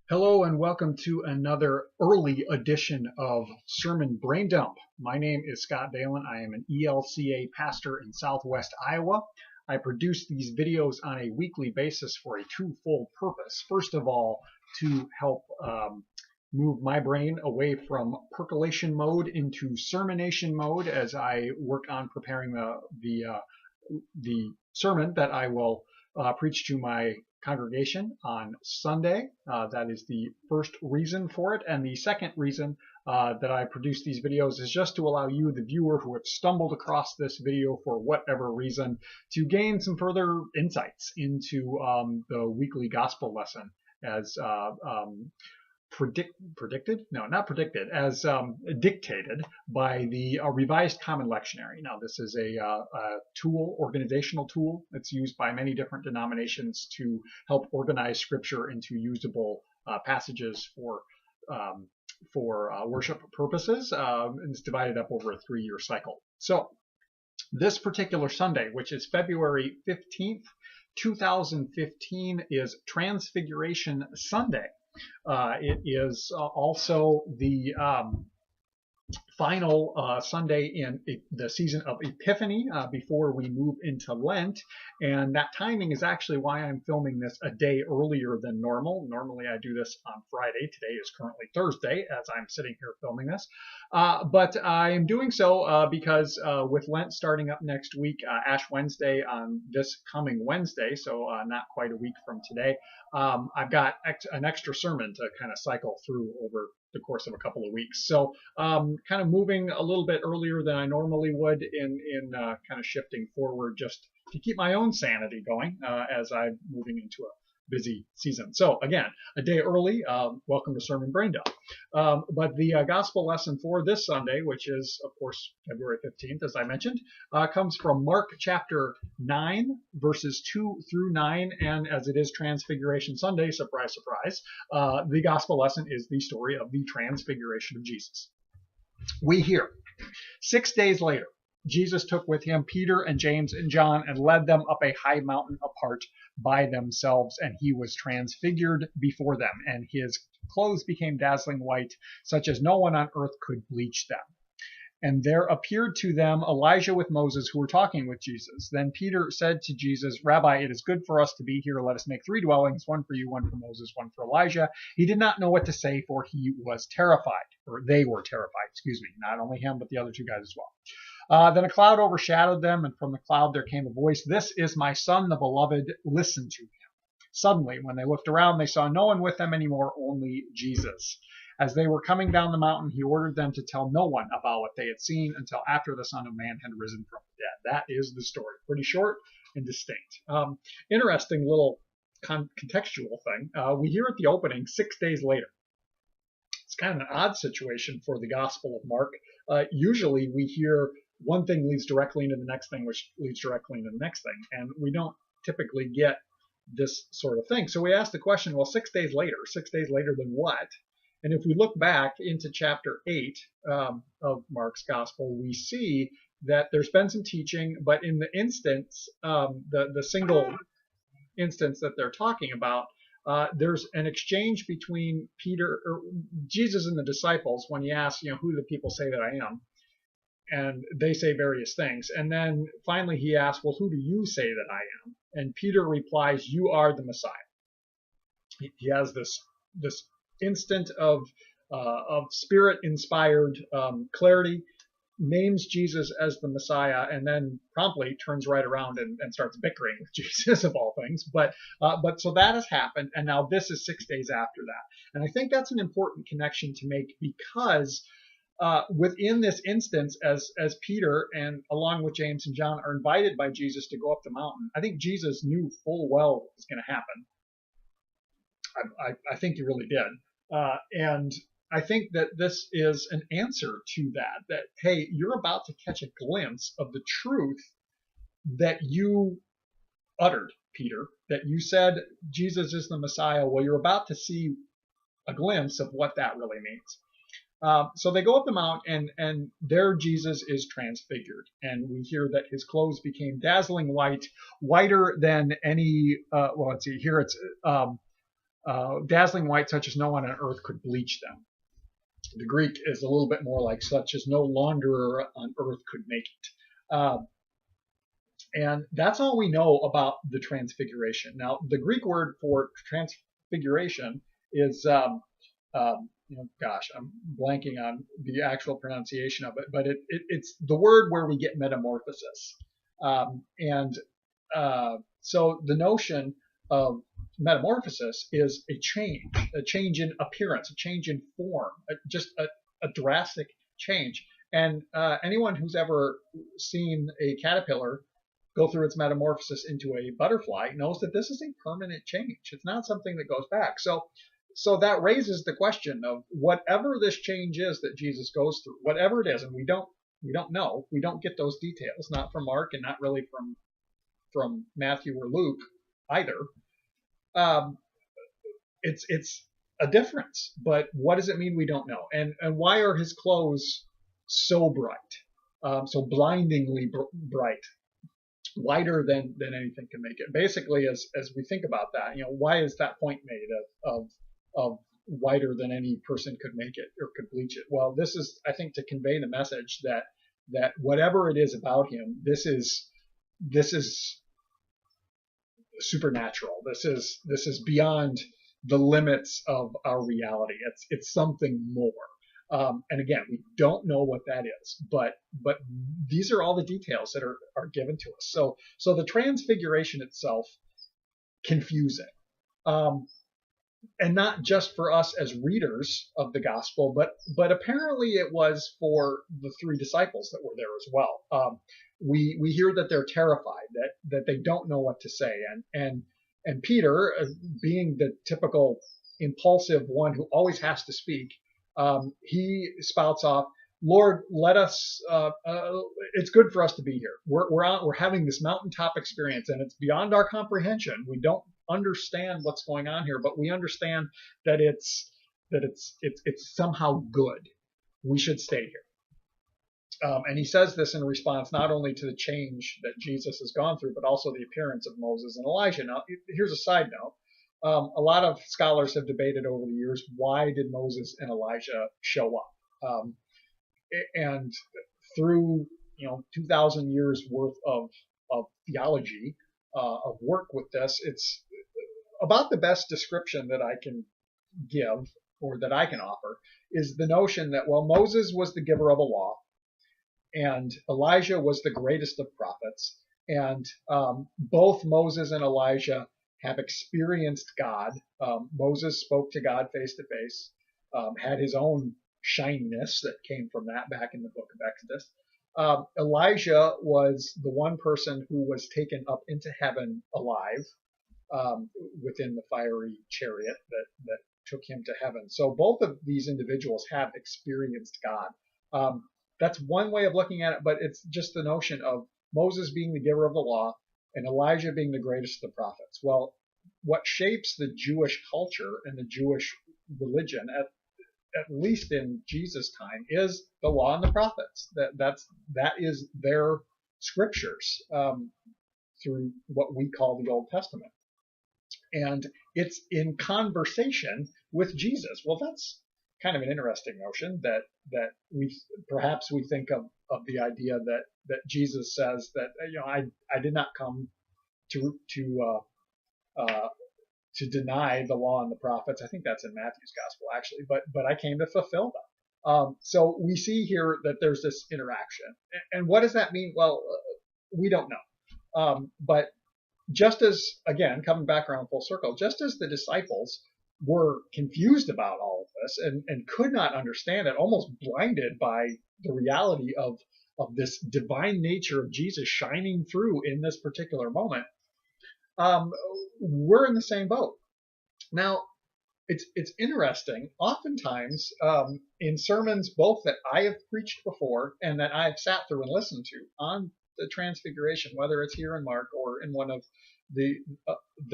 Hello and welcome to another early edition of Sermon Braindump. My name is Scott Dalen. I am an ELCA pastor in Southwest Iowa. I produce these videos on a weekly basis for a twofold purpose. First of all, to help move my brain away from percolation mode into sermonation mode as I work on preparing the sermon that I will preach to my congregation on Sunday. That is the first reason for it. And the second reason that I produce these videos is just to allow you, the viewer who have stumbled across this video for whatever reason, to gain some further insights into the weekly gospel lesson as dictated by the Revised Common Lectionary. Now, this is a tool, organizational tool, that's used by many different denominations to help organize Scripture into usable passages for worship purposes. And it's divided up over a 3-year cycle. So, this particular Sunday, which is February 15th, 2015, is Transfiguration Sunday. It is also the final Sunday in the season of Epiphany before we move into Lent, and that timing is actually why I'm filming this a day earlier than normal. Normally I do this on Friday. Today is currently Thursday as I'm sitting here filming this, but I am doing so because with Lent starting up next week, Ash Wednesday on this coming Wednesday, so not quite a week from today, I've got an extra sermon to kind of cycle through over the course of a couple of weeks. So kind of moving a little bit earlier than I normally would in kind of shifting forward just to keep my own sanity going as I'm moving into a busy season. So again, a day early. Welcome to Sermon Braindump. But the gospel lesson for this Sunday, which is of course February 15th, as I mentioned, comes from Mark chapter 9, verses 2 through 9. And as it is Transfiguration Sunday, surprise, surprise, the gospel lesson is the story of the Transfiguration of Jesus. We hear, 6 days later, Jesus took with him Peter and James and John and led them up a high mountain apart by themselves, and he was transfigured before them, and his clothes became dazzling white, such as no one on earth could bleach them. And there appeared to them Elijah with Moses, who were talking with Jesus. Then Peter said to Jesus, "Rabbi, it is good for us to be here. Let us make 3 dwellings, one for you, one for Moses, one for Elijah." He did not know what to say, for he was terrified, or they were terrified, not only him, but the other 2 guys as well. Then a cloud overshadowed them, and from the cloud there came a voice, "This is my son, the beloved. Listen to him." Suddenly, when they looked around, they saw no one with them anymore, only Jesus. As they were coming down the mountain, he ordered them to tell no one about what they had seen until after the Son of Man had risen from the dead. That is the story. Pretty short and distinct. Interesting little contextual thing. We hear at the opening, 6 days later. It's kind of an odd situation for the Gospel of Mark. Usually we hear one thing leads directly into the next thing, which leads directly into the next thing. And we don't typically get this sort of thing. So we ask the question, well, 6 days later than what? And if we look back into chapter 8 of Mark's Gospel, we see that there's been some teaching, but in the instance, the single instance that they're talking about, there's an exchange between Jesus and the disciples when he asks, who do the people say that I am? And they say various things. And then finally he asks, well, who do you say that I am? And Peter replies, "You are the Messiah." He has this instant of spirit-inspired clarity, names Jesus as the Messiah, and then promptly turns right around and starts bickering with Jesus, of all things. But so that has happened, and now this is 6 days after that. And I think that's an important connection to make, because within this instance, as Peter and along with James and John are invited by Jesus to go up the mountain, I think Jesus knew full well what was going to happen. I think he really did. And I think that this is an answer to that, hey, you're about to catch a glimpse of the truth that you uttered, Peter, that you said Jesus is the Messiah. Well, you're about to see a glimpse of what that really means. So they go up the mount, and there Jesus is transfigured. And we hear that his clothes became dazzling white, whiter than any, well, let's see, here it's dazzling white such as no one on earth could bleach them. The Greek is a little bit more like such as no launderer on earth could make it. And that's all we know about the Transfiguration. Now, the Greek word for Transfiguration is, gosh, I'm blanking on the actual pronunciation of it, but it's the word where we get metamorphosis. So the notion of metamorphosis is a change in appearance, a change in form, just a drastic change. And anyone who's ever seen a caterpillar go through its metamorphosis into a butterfly knows that this is a permanent change. It's not something that goes back. So that raises the question of whatever this change is that Jesus goes through, whatever it is, and we don't know, we don't get those details, not from Mark and not really from Matthew or Luke either. It's a difference, but what does it mean? We don't know. And why are his clothes so bright, so blindingly bright, whiter than anything can make it? Basically, as we think about that, why is that point made of whiter than any person could make it or could bleach it? Well, this is, I think, to convey the message that whatever it is about him, this is supernatural. This is beyond the limits of our reality. It's something more. And again, we don't know what that is, but these are all the details that are given to us. So the Transfiguration itself, confusing. And not just for us as readers of the gospel, but apparently it was for the three disciples that were there as well. We hear that they're terrified, that they don't know what to say, and Peter, being the typical impulsive one who always has to speak, he spouts off, "Lord, let us. It's good for us to be here. We're having this mountaintop experience, and it's beyond our comprehension. We don't understand what's going on here, but we understand that it's somehow good. We should stay here." And he says this in response not only to the change that Jesus has gone through, but also the appearance of Moses and Elijah. Now, here's a side note. A lot of scholars have debated over the years, why did Moses and Elijah show up? And through 2,000 years worth of theology, of work with this, it's about the best description that I can give, or that I can offer, is the notion that, well, Moses was the giver of a law, and Elijah was the greatest of prophets, and both Moses and Elijah have experienced God. Moses spoke to God face to face, had his own shininess that came from that back in the book of Exodus. Elijah was the one person who was taken up into heaven alive, within the fiery chariot that took him to heaven. So both of these individuals have experienced God. That's one way of looking at it, but it's just the notion of Moses being the giver of the law and Elijah being the greatest of the prophets. Well, what shapes the Jewish culture and the Jewish religion, at least in Jesus' time, is the law and the prophets. That is their scriptures, through what we call the Old Testament. And it's in conversation with Jesus. Well, that's kind of an interesting notion that we think of the idea that Jesus says that I did not come to deny the law and the prophets. I think that's in Matthew's gospel actually, but I came to fulfill them. So we see here that there's this interaction, and what does that mean? Well, we don't know. But just as, again, coming back around full circle, just as the disciples were confused about all of this and could not understand it, almost blinded by the reality of this divine nature of Jesus shining through in this particular moment, we're in the same boat. Now, it's interesting. Oftentimes, in sermons both that I have preached before and that I've sat through and listened to on the Transfiguration, whether it's here in Mark or in one of the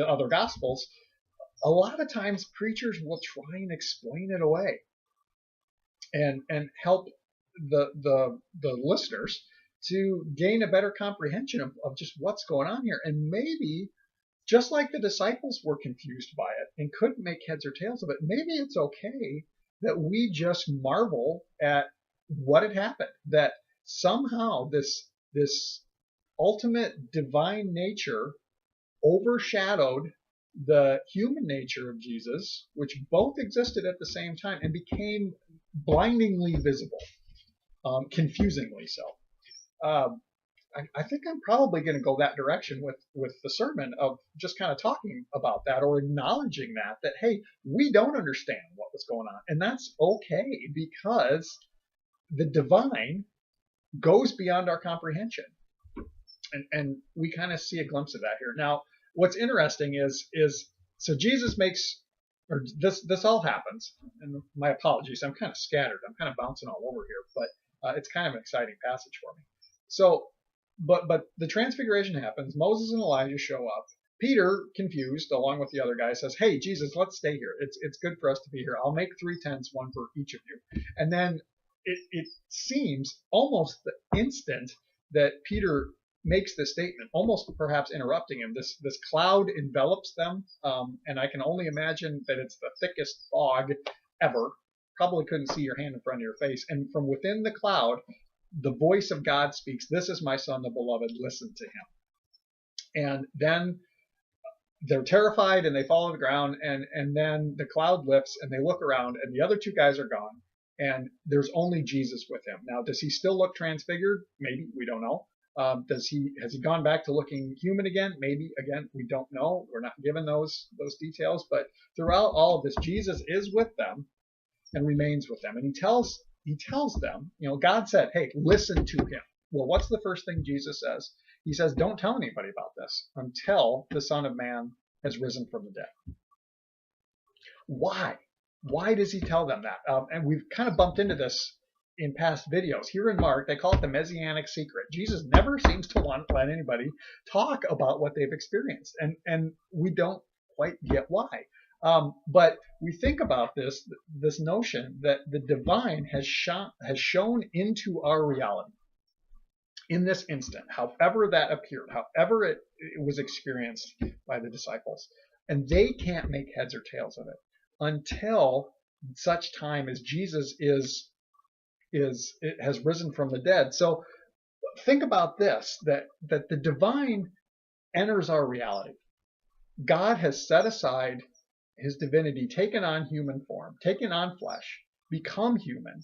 other Gospels, a lot of times preachers will try and explain it away and help the listeners to gain a better comprehension of just what's going on here. And maybe just like the disciples were confused by it and couldn't make heads or tails of it, maybe it's okay that we just marvel at what had happened, that somehow this ultimate divine nature overshadowed the human nature of Jesus, which both existed at the same time and became blindingly visible, confusingly so. I think I'm probably going to go that direction with the sermon, of just kind of talking about that, or acknowledging that hey, we don't understand what was going on, and that's okay, because the divine goes beyond our comprehension, and we kind of see a glimpse of that here. Now, what's interesting is so Jesus makes, or this all happens, and my apologies, I'm kind of scattered, I'm kind of bouncing all over here, but it's kind of an exciting passage for me. So, but the transfiguration happens. Moses and Elijah show up. Peter, confused, along with the other guy, says, "Hey, Jesus, let's stay here. It's good for us to be here. I'll make 3 tents, one for each of you." And then it seems almost the instant that Peter makes this statement, almost perhaps interrupting him, this cloud envelops them, and I can only imagine that it's the thickest fog ever. Probably couldn't see your hand in front of your face. And from within the cloud, the voice of God speaks, "This is my son, the beloved, listen to him." And then they're terrified and they fall on the ground, and then the cloud lifts and they look around and the other 2 guys are gone and there's only Jesus with him. Now, does he still look transfigured? Maybe, we don't know. Has he gone back to looking human again? Maybe, again, we don't know. We're not given those details. But throughout all of this, Jesus is with them and remains with them, and he tells them, God said, "Hey, listen to him." Well, what's the first thing Jesus says? He says, "Don't tell anybody about this until the Son of Man has risen from the dead." Why? Why does he tell them that? And we've kind of bumped into this in past videos. Here in Mark, they call it the messianic secret. Jesus never seems to want to let anybody talk about what they've experienced, and we don't quite get why. But we think about this notion that the divine has shown into our reality in this instant, however that appeared, however it was experienced by the disciples, and they can't make heads or tails of it until such time as Jesus has risen from the dead. So think about this, that the divine enters our reality. God has set aside his divinity, taken on human form, taken on flesh, become human,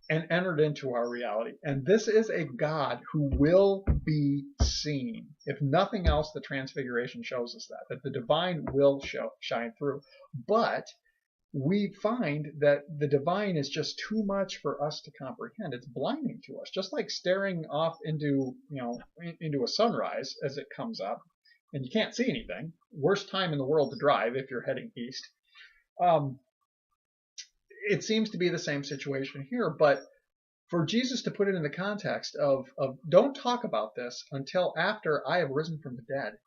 and entered into our reality. And this is a God who will be seen. If nothing else, the Transfiguration shows us that the divine will shine through. But we find that the divine is just too much for us to comprehend. It's blinding to us, just like staring off into a sunrise as it comes up, and you can't see anything. Worst time in the world to drive if you're heading east. It seems to be the same situation here, but for Jesus to put it in the context of don't talk about this until after I have risen from the dead,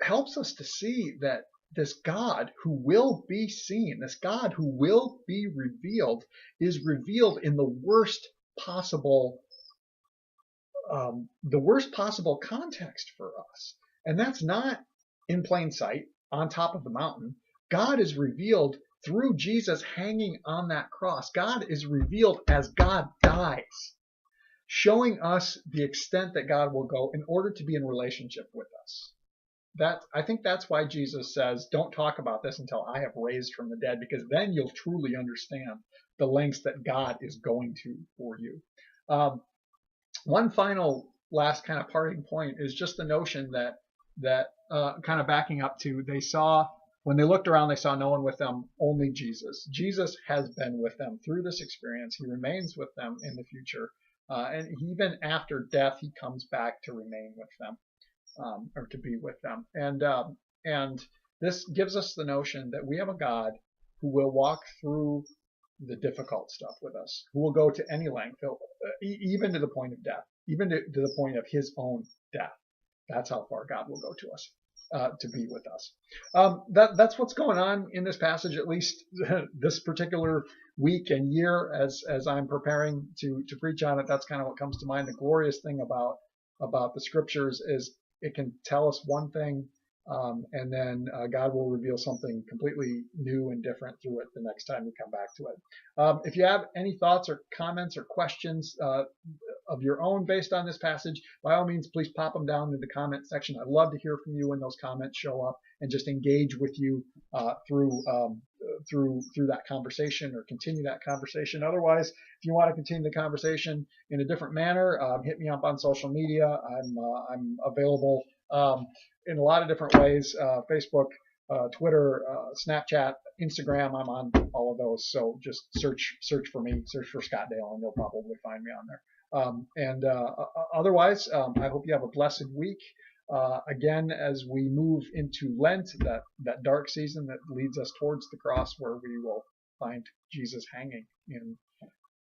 helps us to see that this God who will be seen, this God who will be revealed, is revealed in the worst possible context for us. And that's not in plain sight on top of the mountain. God is revealed through Jesus hanging on that cross. God is revealed as God dies, showing us the extent that God will go in order to be in relationship with us. I think that's why Jesus says, don't talk about this until I have raised from the dead, because then you'll truly understand the lengths that God is going to for you. One final last kind of parting point is just the notion that kind of backing up to, when they looked around, they saw no one with them, only Jesus. Jesus has been with them through this experience. He remains with them in the future. And even after death, he comes back to remain with them, or to be with them. And this gives us the notion that we have a God who will walk through the difficult stuff with us, who will go to any length, even to the point of death, even to the point of his own death. That's how far God will go to us. To be with us. That's what's going on in this passage, at least this particular week and year as I'm preparing to preach on it. That's kind of what comes to mind. The glorious thing about the scriptures is it can tell us one thing, and then God will reveal something completely new and different through it the next time we come back to it. If you have any thoughts or comments or questions of your own based on this passage, by all means, please pop them down in the comment section. I'd love to hear from you when those comments show up and just engage with you through that conversation or continue that conversation. Otherwise, if you want to continue the conversation in a different manner, hit me up on social media. I'm available in a lot of different ways: Facebook, Twitter, Snapchat, Instagram. I'm on all of those. So just search for me, search for Scott Dalen, and you'll probably find me on there. Otherwise, I hope you have a blessed week. Again, as we move into Lent, that dark season that leads us towards the cross, where we will find Jesus hanging in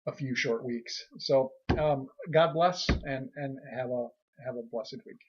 a few short weeks. So God bless, and have a blessed week.